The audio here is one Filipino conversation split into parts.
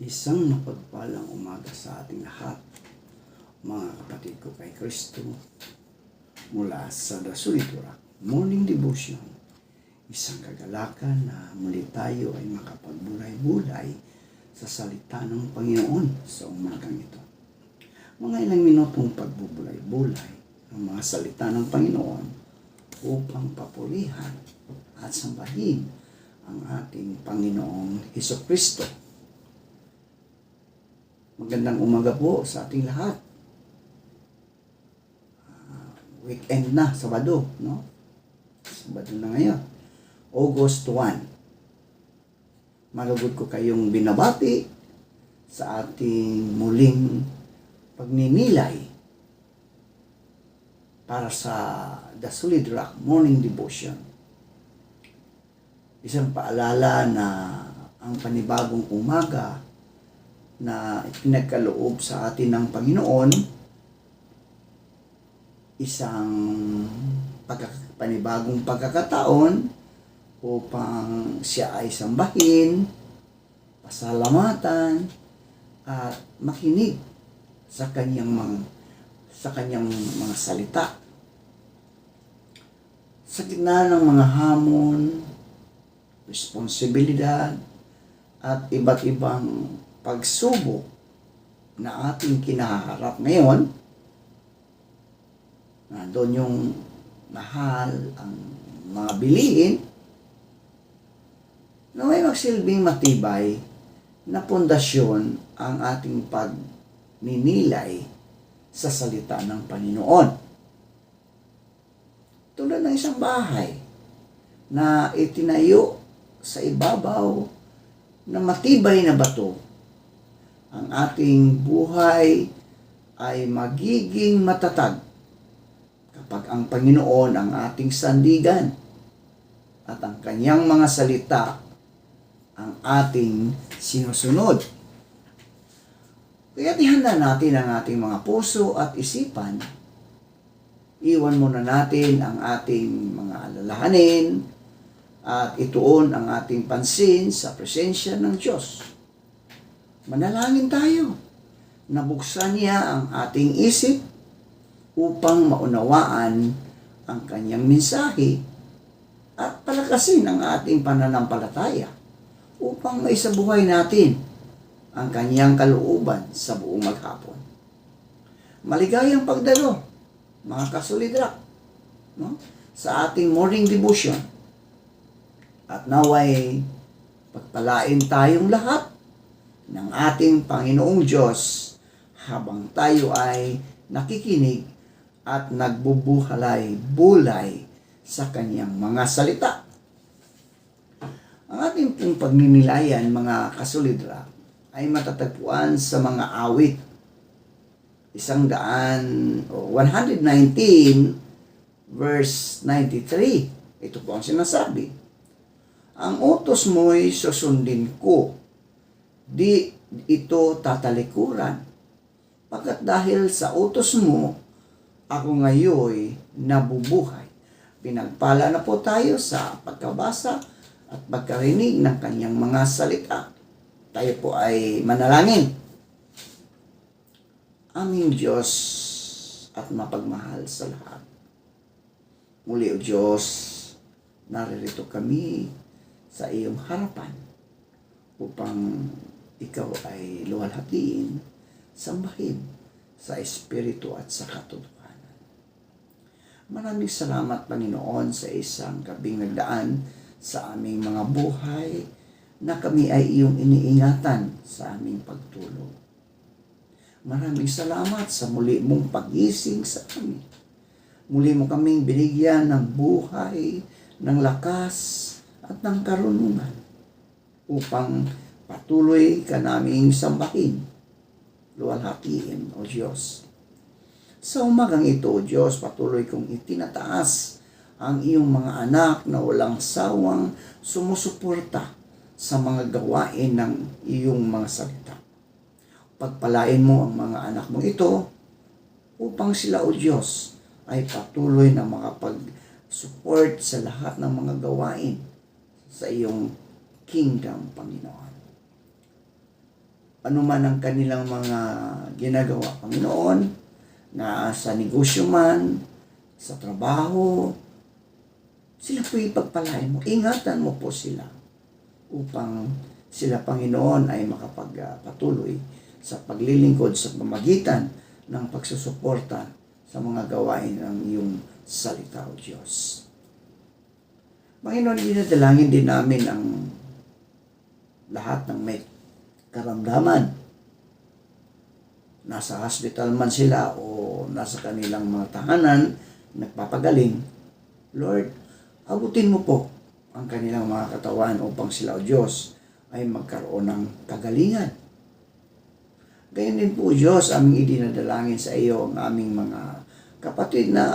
Isang mapagpalang umaga sa ating lahat, mga kapatid ko kay Kristo, mula sa The Solid Rock Morning Devotion. Isang kagalakan na muli tayo ay makapagbulay-bulay sa salita ng Panginoon sa umagang ito. Mga ilang minutong pagbubulay-bulay ng mga salita ng Panginoon upang papurihan at sambahin ang ating Panginoong Hesukristo. Magandang umaga po sa ating lahat. Weekend na, Sabado, no? Sabado na ngayon. August 1. Malugod ko kayong binabati sa ating muling pagninilay para sa The Solid Rock Morning Devotion. Isang paalala na ang panibagong umaga na ipinagkaloob sa atin ng Panginoon, isang panibagong pagkakataon upang siya ay sambahin, pasalamatan, at makinig sa kanyang mga salita. Sa gitna ng mga hamon, responsibilidad, at iba't ibang pagsubok na ating kinaharap ngayon, doon yung mahal ang mga bilihin, na may magsilbing matibay na pundasyon ang ating pagninilay sa salita ng Panginoon. Tulad ng isang bahay na itinayo sa ibabaw na matibay na bato, ang ating buhay ay magiging matatag kapag ang Panginoon ang ating sandigan at ang kanyang mga salita ang ating sinusunod. Kaya ihanda natin ang ating mga puso at isipan. Iwan muna natin ang ating mga alalahanin at ituon ang ating pansin sa presensya ng Diyos. Manalangin tayo na buksan niya ang ating isip upang maunawaan ang kanyang mensahe at palakasin ang ating pananampalataya upang maisabuhay natin ang kanyang kalooban sa buong maghapon. Maligayang pagdalo, mga kasolidrak, no? Sa ating morning devotion. At naway pagpalain tayong lahat ng ating Panginoong Diyos habang tayo ay nakikinig at nagbubuhalay-bulay sa kanyang mga salita. Ang ating pong pagninilayan, mga kasolidra, ay matatagpuan sa mga awit 119 verse 93. Ito po ang sinasabi: ang utos mo'y susundin ko, di ito tatalikuran, pagkat dahil sa utos mo, ako ngayon nabubuhay. Pinagpala na po tayo sa pagkabasa at pagkarinig ng kanyang mga salita. Tayo po ay manalangin. Aming Diyos at mapagmahal sa lahat, muli, O Diyos, naririto kami sa iyong harapan upang ikaw ay luwalhatiin, sambahin sa Espiritu at sa katotohanan. Maraming salamat, Panginoon, sa isang gabing nagdaan sa aming mga buhay na kami ay iyong iniingatan sa aming pagtulog. Maraming salamat sa muli mong pag-ising sa amin. Muli mo kaming binigyan ng buhay, ng lakas, at ng karunungan upang patuloy ka naming sambahin, luwalhatiin, O Diyos. Sa umagang ito, O Diyos, patuloy kong itinataas ang iyong mga anak na walang sawang sumusuporta sa mga gawain ng iyong mga salita. Pagpalain mo ang mga anak mo ito upang sila, O Diyos, ay patuloy na makapag-support sa lahat ng mga gawain sa iyong kingdom, Panginoon. anuman ang kanilang mga ginagawa, Panginoon, na sa negosyo man, sa trabaho, sila po ipagpalain mo. Ingatan mo po sila upang sila, Panginoon, ay makapagpatuloy sa paglilingkod sa pamagitan ng pagsusuporta sa mga gawain ng iyong salita, O Diyos. Panginoon, dinadalangin din namin ang lahat ng may karamdaman. Nasa hospital man sila o nasa kanilang mga tahanan, nagpapagaling. Lord, abutin mo po ang kanilang mga katawan upang sila, O Diyos, ay magkaroon ng kagalingan. Gayon din po, Diyos, aming idinadalangin sa iyo ang aming mga kapatid na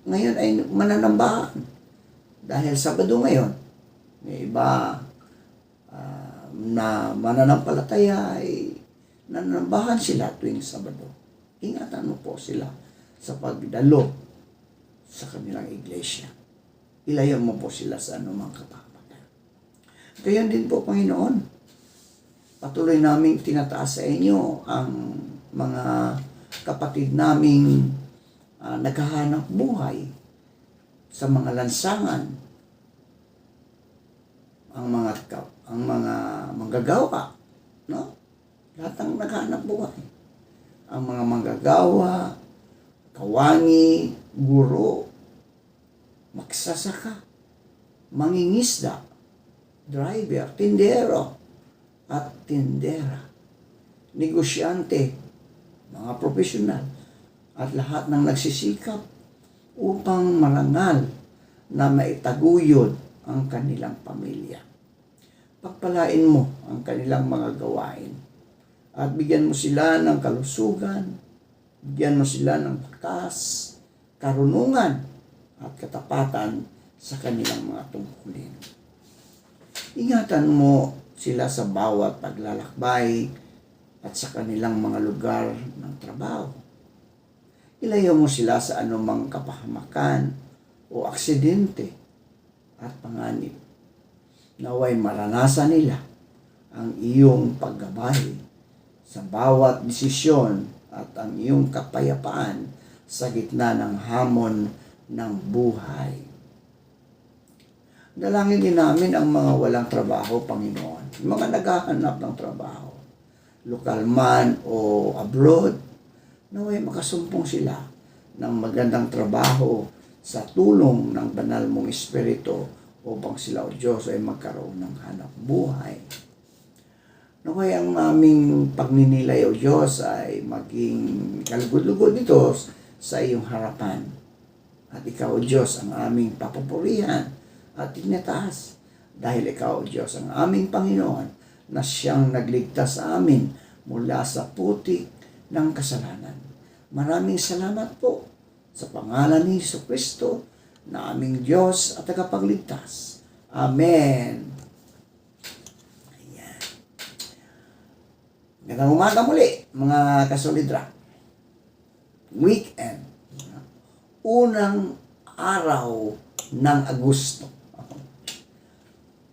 ngayon ay mananambahan. Dahil Sabado ngayon, may iba na mananampalataya ay nananambahan sila tuwing Sabado. Ingatan mo po sila sa pagdalo sa kanilang iglesia. Ilayo mo po sila sa anumang kapahamakan. Gayon din po, Panginoon, patuloy naming tinataas sa inyo ang mga kapatid naming naghahanap buhay sa mga lansangan, ang mga manggagawa, no? Lahat ng naghahanap buhay. Ang mga manggagawa, kawani, guro, magsasaka, mangingisda, driver, tindero, at tindera, negosyante, mga profesional, at lahat ng nagsisikap upang marangal na maitaguyod ang kanilang pamilya. Pagpalain mo ang kanilang mga gawain at bigyan mo sila ng kalusugan, bigyan mo sila ng lakas, karunungan, at katapatan sa kanilang mga tungkulin. Ingatan mo sila sa bawat paglalakbay at sa kanilang mga lugar ng trabaho. Ilayo mo sila sa anumang kapahamakan o aksidente at panganib. Naway maranasan nila ang iyong paggabay sa bawat desisyon at ang iyong kapayapaan sa gitna ng hamon ng buhay. Dalangin din namin ang mga walang trabaho, Panginoon. Mga naghahanap ng trabaho, lokal man o abroad, naway makasumpong sila ng magandang trabaho sa tulong ng banal mong Espiritu upang sila, O Diyos, ay magkaroon ng hanap buhay. Naway ang aming pagninilay, O Diyos, ay maging kalugod-lugod dito sa iyong harapan. At ikaw, O Diyos, ang aming papupurihan at tinataas. Dahil ikaw, O Diyos, ang aming Panginoon na siyang nagligtas sa amin mula sa putik ng kasalanan. Maraming salamat po sa pangalan ni Jesucristo na aming Diyos at tagapagligtas. Amen. Ayan. Magandang umaga muli, mga kasolidra. Weekend. Unang araw ng Agosto.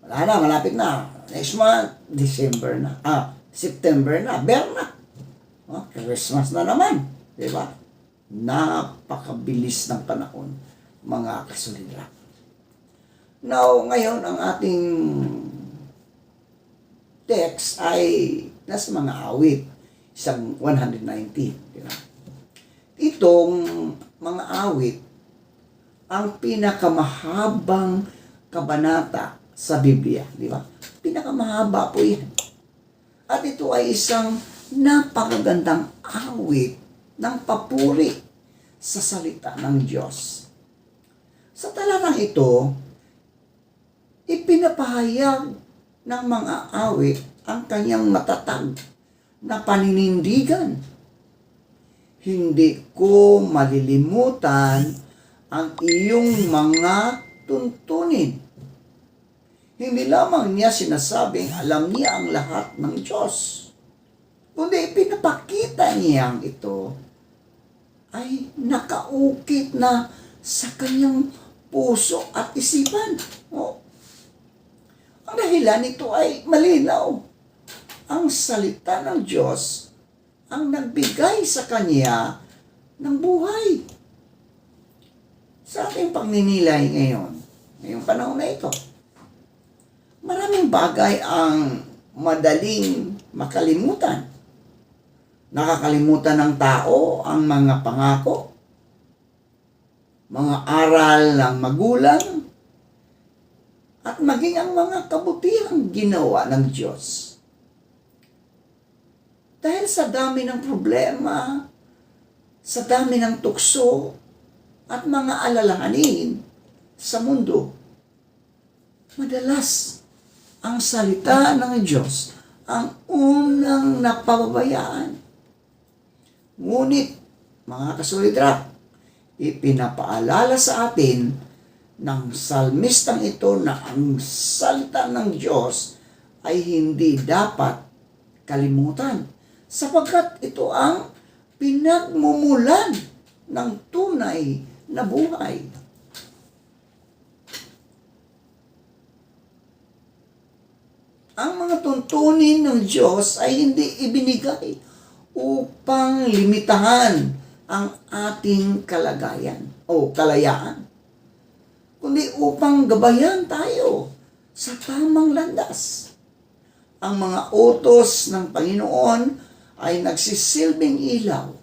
Wala na, malapit na. Next month, December na. September na. Ber na. Christmas na naman. Diba? Napakabilis ng panahon, mga kasolidra. Now, ngayon, ang ating text ay nasa mga awit. Isang 119. Diba? Itong mga awit, ang pinakamahabang kabanata sa Biblia, di ba? Pinakamahaba po yan. At ito ay isang napakagandang awit ng papuri sa salita ng Diyos. Sa talatang ito, ipinapahayag ng mga awit ang kanyang matatag na paninindigan. Hindi ko malilimutan ang iyong mga tuntunin. Hindi lamang niya sinasabing alam niya ang lahat ng Diyos, kundi pinapakita niyang ito ay nakaukit na sa kanyang puso at isipan. Ang dahilan nito ay malinaw. ang salita ng Diyos ang nagbigay sa kanya ng buhay. Sa ating pagninilay ngayon, ngayong panahon na ito, maraming bagay ang madaling makalimutan. Nakakalimutan ng tao ang mga pangako, mga aral ng magulang, at maging ang mga kabutihang ginawa ng Diyos. Dahil sa dami ng problema, sa dami ng tukso, at mga alalahanin sa mundo, madalas ang salita ng Diyos ang unang napababayaan. Ngunit, mga kasulidrak, ipinapaalala sa atin ng salmistang ito na ang salita ng Diyos ay hindi dapat kalimutan, sapagkat ito ang pinagmumulan ng tunay na buhay. Ang mga tuntunin ng Diyos ay hindi ibinigay upang limitahan ang ating kalagayan o kalayaan, kundi upang gabayan tayo sa tamang landas. Ang mga utos ng Panginoon ay nagsisilbing ilaw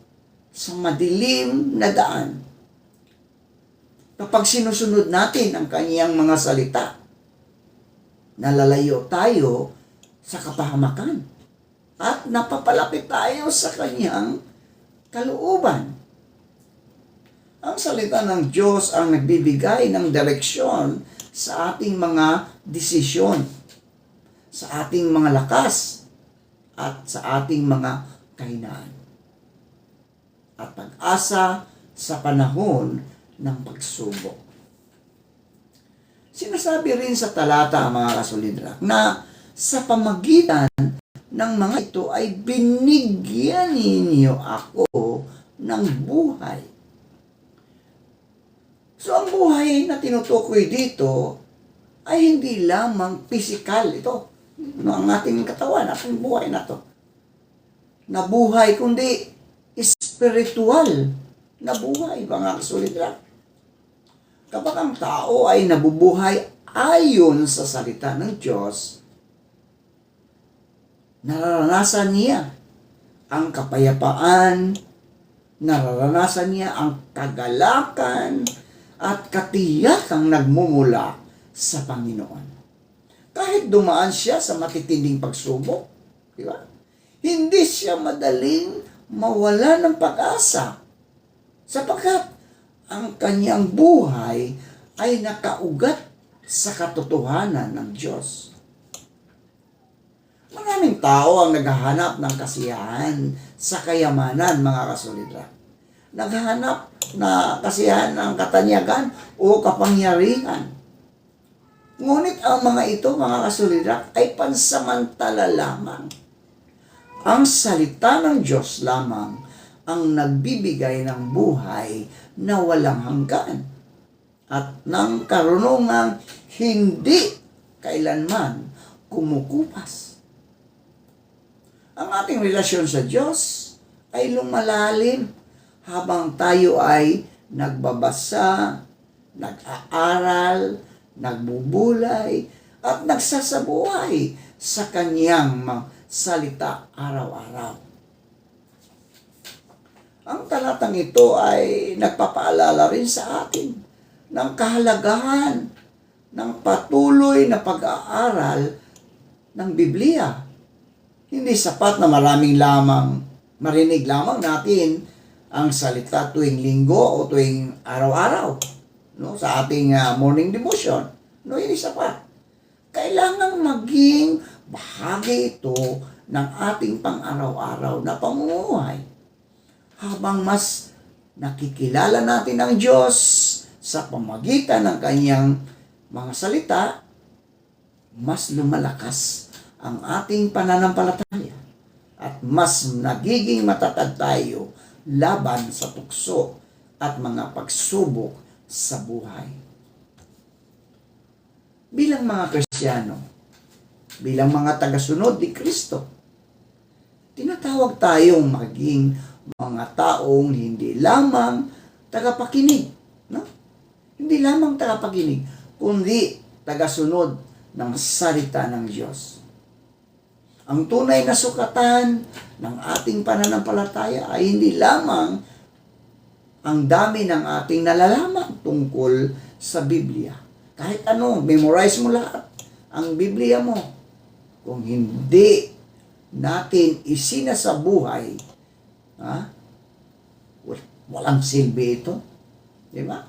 sa madilim na daan. Kapag sinusunod natin ang kanyang mga salita, nalalayo tayo sa kapahamakan at napapalapit tayo sa kanyang kalooban. Ang salita ng Diyos ang nagbibigay ng direksyon sa ating mga desisyon, sa ating mga lakas, at sa ating mga kahinaan. At pag-asa sa panahon ng pagsubok. Sinasabi rin sa talata, mga kasulidrak, na sa pamagitan ng mga ito ay binigyan ninyo ako ng buhay. So ang buhay na tinutukoy dito ay hindi lamang physical ito. Ang ating katawan, ating buhay na to. Na buhay, kundi spiritual na buhay, mga kasulidrak. Kapag ang tao ay nabubuhay ayon sa salita ng Diyos, nararanasan niya ang kapayapaan, nararanasan niya ang kagalakan at katiyakang nagmumula sa Panginoon. Kahit dumaan siya sa matitinding pagsubok, di ba? Hindi siya madaling mawala ng pag-asa, sapagkat ang kanyang buhay ay nakaugat sa katotohanan ng Diyos. Maraming tao ang naghahanap ng kasiyahan sa kayamanan, mga kasulidrak. Naghahanap na kasiyahan ng katanyagan o kapangyarihan. Ngunit ang mga ito, mga kasulidrak, ay pansamantala lamang. Ang salita ng Diyos lamang ang nagbibigay ng buhay na walang hanggan at ng karunungang hindi kailanman kumukupas. Ang ating relasyon sa Diyos ay lumalalim habang tayo ay nagbabasa, nag-aaral, nagbubulay, at nagsasabuhay sa kanyang salita araw-araw. Ang talatang ito ay nagpapaalala rin sa atin ng kahalagahan ng patuloy na pag-aaral ng Biblia. Hindi sapat na marinig lamang natin ang salita tuwing linggo o tuwing araw-araw, no, sa ating morning devotion. No, hindi sapat. Kailangang maging bahagi ito ng ating pang-araw-araw na pamumuhay. Habang mas nakikilala natin ang Diyos sa pamagitan ng kanyang mga salita, mas lumalakas ang ating pananampalataya at mas nagiging matatag tayo laban sa tukso at mga pagsubok sa buhay. Bilang mga Kristiyano, bilang mga tagasunod ni Kristo, tinatawag tayong maging mga taong hindi lamang tagapakinig, no? Hindi lamang tagapakinig, kundi tagasunod ng salita ng Diyos. Ang tunay na sukatan ng ating pananampalataya ay hindi lamang ang dami ng ating nalalaman tungkol sa Biblia. Kahit ano, memorize mo lahat ang Biblia mo. Kung hindi natin isinasabuhay, walang silbi ito. Di ba?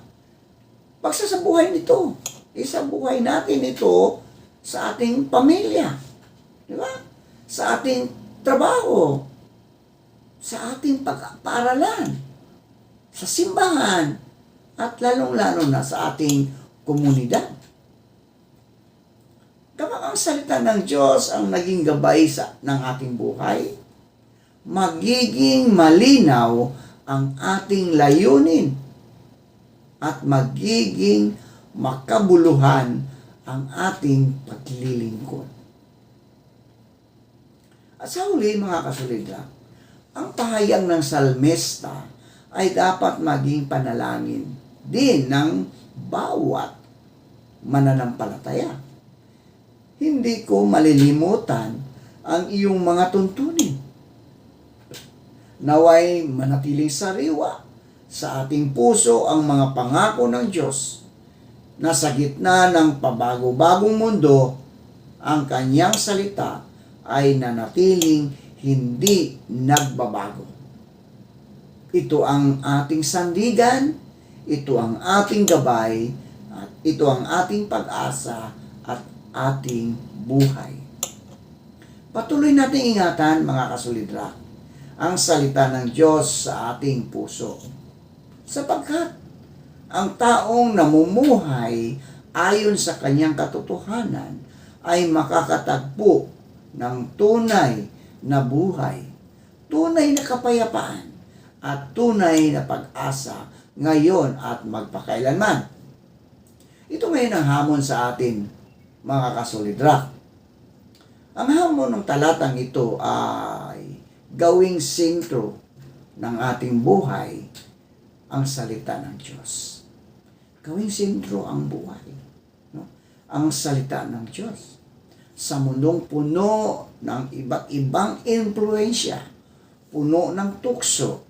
Pagsasabuhay nito, isabuhay natin ito sa ating pamilya. Di ba? Sa ating trabaho, sa ating pag-paaralan, sa simbahan, at lalong-lalo na sa ating komunidad. Kapag ang salita ng Diyos ang naging gabay ng ating buhay, magiging malinaw ang ating layunin at magiging makabuluhan ang ating paglilingkod. At sa huli, mga kasulidra, ang pahayag ng salmista ay dapat maging panalangin din ng bawat mananampalataya. Hindi ko malilimutan ang iyong mga tuntunin. Naway manatiling sariwa sa ating puso ang mga pangako ng Diyos na sa gitna ng pabago-bagong mundo, ang kanyang salita ay nanatiling hindi nagbabago. Ito ang ating sandigan, ito ang ating gabay, at ito ang ating pag-asa at ating buhay. Patuloy nating ingatan, mga kasulidra, ang salita ng Diyos sa ating puso. Sapagkat ang taong namumuhay ayon sa kanyang katotohanan ay makakatagpo ng tunay na buhay, tunay na kapayapaan, at tunay na pag-asa ngayon at magpakailanman. Ito ngayon ang hamon sa atin, mga kasolidra. Ang hamon ng talatang ito ay gawing sentro ng ating buhay ang salita ng Diyos. Gawing sentro ang buhay, no? Ang salita ng Diyos. Sa mundong puno ng iba't ibang impluensya, puno ng tukso,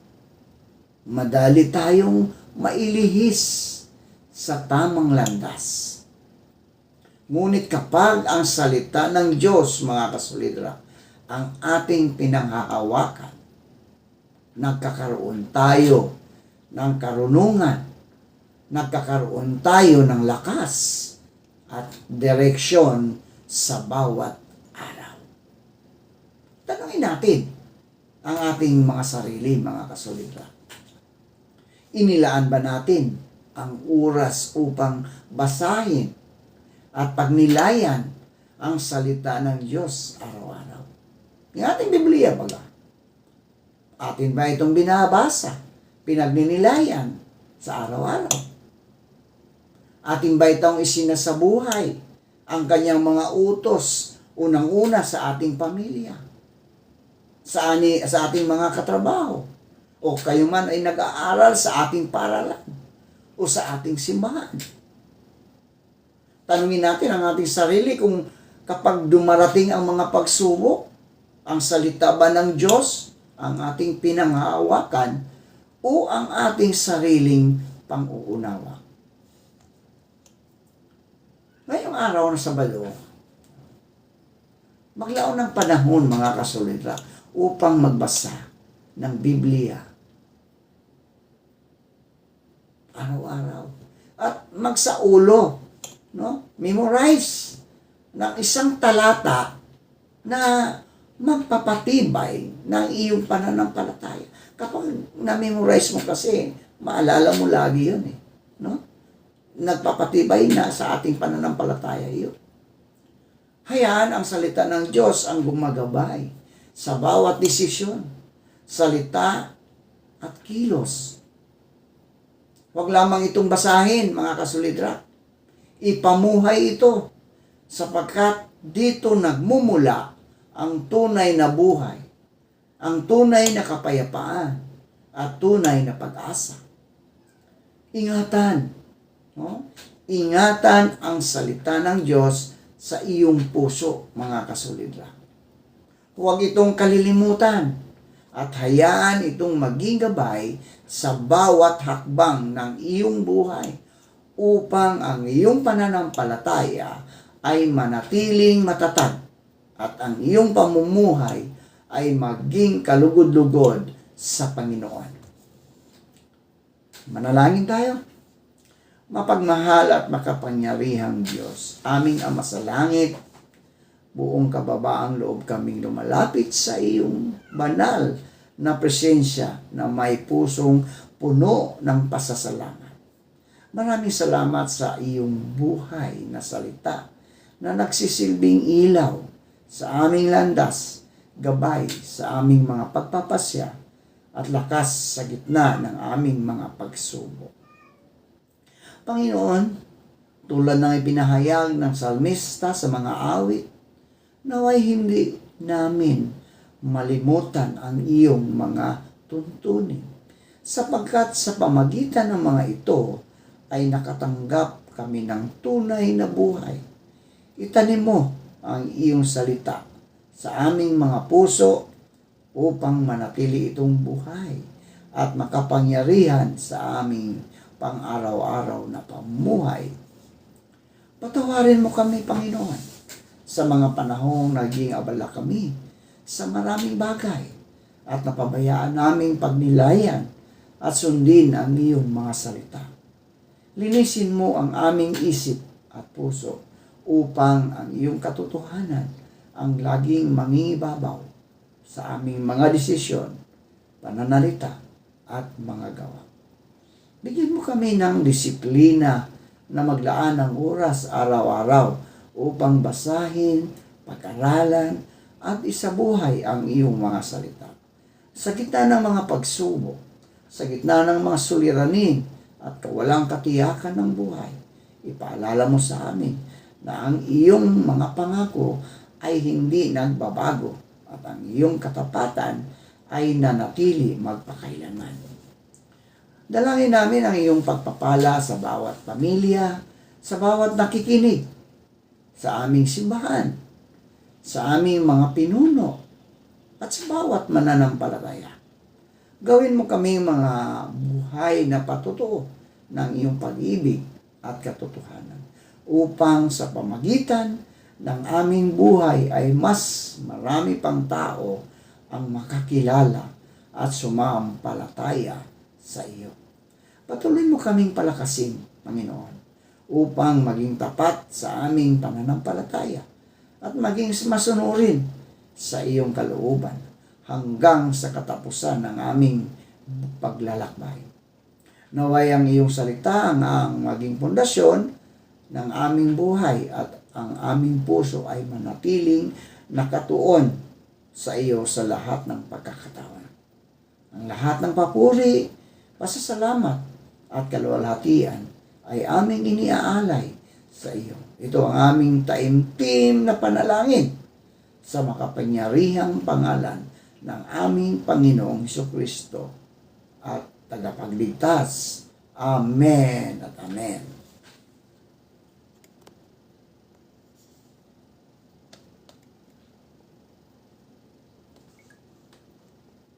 madali tayong mailihis sa tamang landas. Ngunit kapag ang salita ng Diyos, mga kasolidra, ang ating pinanghahawakan, nagkakaroon tayo ng karunungan, nagkakaroon tayo ng lakas at direksyon sa bawat araw. Tanungin natin ang ating mga sarili, mga kasolidra. Inilaan ba natin ang oras upang basahin at pagnilayan ang salita ng Diyos araw-araw? Yung ating Biblia baga. Atin ba itong binabasa, pinagninilayan sa araw-araw? Atin ba itong isinasabuhay ang kanyang mga utos, unang-una sa ating pamilya, sa ating mga katrabaho, o kayo man ay nag-aaral sa ating paaralan o sa ating simbahan? Tanungin natin ang ating sarili kung kapag dumarating ang mga pagsubok, ang salita ba ng Diyos ang ating pinanghahawakan o ang ating sariling pang-uunawa? Ngayong araw na Sabado, maglaon ng panahon, mga kasolidra, upang magbasa ng Biblia araw-araw. At magsaulo, no? Memorize ng isang talata na magpapatibay ng iyong pananampalataya. Kapag na-memorize mo kasi, maalala mo lagi yun eh. No? Nagpapatibay na sa ating pananampalataya yun. Hayaan ang salita ng Diyos ang gumagabay sa bawat desisyon, salita at kilos. Huwag lamang itong basahin, mga kasolidra. Ipamuhay ito sapagkat dito nagmumula ang tunay na buhay ang tunay na kapayapaan at tunay na pag-asa. Ingatan, no? Ingatan ang salita ng Diyos sa iyong puso, mga kasulidra. Huwag itong kalilimutan at hayaan itong maging gabay sa bawat hakbang ng iyong buhay upang ang iyong pananampalataya ay manatiling matatag at ang iyong pamumuhay ay maging kalugod-lugod sa Panginoon. Manalangin tayo. Mapagmahal at makapangyarihang Diyos, aming Ama sa langit, buong kababaang loob kaming lumalapit sa iyong banal na presensya na may pusong puno ng pasasalamat. Maraming salamat sa iyong buhay na salita na nagsisilbing ilaw sa aming landas, gabay sa aming mga pagpapasya at lakas sa gitna ng aming mga pagsubok. Panginoon, tulad ng ipinahayag ng salmista sa mga awit, naway hindi namin malimutan ang iyong mga tuntunin, sapagkat sa pamagitan ng mga ito ay nakatanggap kami ng tunay na buhay. Itanim mo ang iyong salita sa aming mga puso upang manatili itong buhay at makapangyarihan sa aming pang-araw-araw na pamuhay. Patawarin mo kami, Panginoon, sa mga panahong naging abala kami sa maraming bagay at napabayaan naming pagnilayan at sundin ang iyong mga salita. Linisin mo ang aming isip at puso upang ang iyong katotohanan ang laging mangingibabaw sa aming mga desisyon, pananalita at mga gawa. Bigyan mo kami ng disiplina na maglaan ng oras araw-araw upang basahin, pag-aralan, at isabuhay ang iyong mga salita. Sa gitna ng mga pagsubok, sa gitna ng mga suliranin at kawalang katiyakan ng buhay, ipaalala mo sa amin na ang iyong mga pangako ay hindi nagbabago at ang iyong katapatan ay nanatili magpakailanman. Dalangin namin ang iyong pagpapala sa bawat pamilya, sa bawat nakikinig, sa aming simbahan, sa aming mga pinuno, at sa bawat mananampalataya. Gawin mo kaming mga buhay na patutuo ng iyong pag-ibig at katotohanan, upang sa pamagitan ng aming buhay ay mas marami pang tao ang makakilala at sumampalataya sa iyo. Patuloy mo kaming palakasin, Panginoon, upang maging tapat sa aming pananampalataya at maging masunurin sa iyong kalooban hanggang sa katapusan ng aming paglalakbay. Naway ang iyong salita ang maging pundasyon ng aming buhay at ang aming puso ay manatiling nakatuon sa iyo sa lahat ng pagkakataon. Ang lahat ng papuri, pasasalamat at kaluwalhatian ay aming iniaalay sa iyo. Ito ang aming taimtim na panalangin sa makapangyarihang pangalan ng aming Panginoong Hesukristo at tagapagligtas. Amen at amen.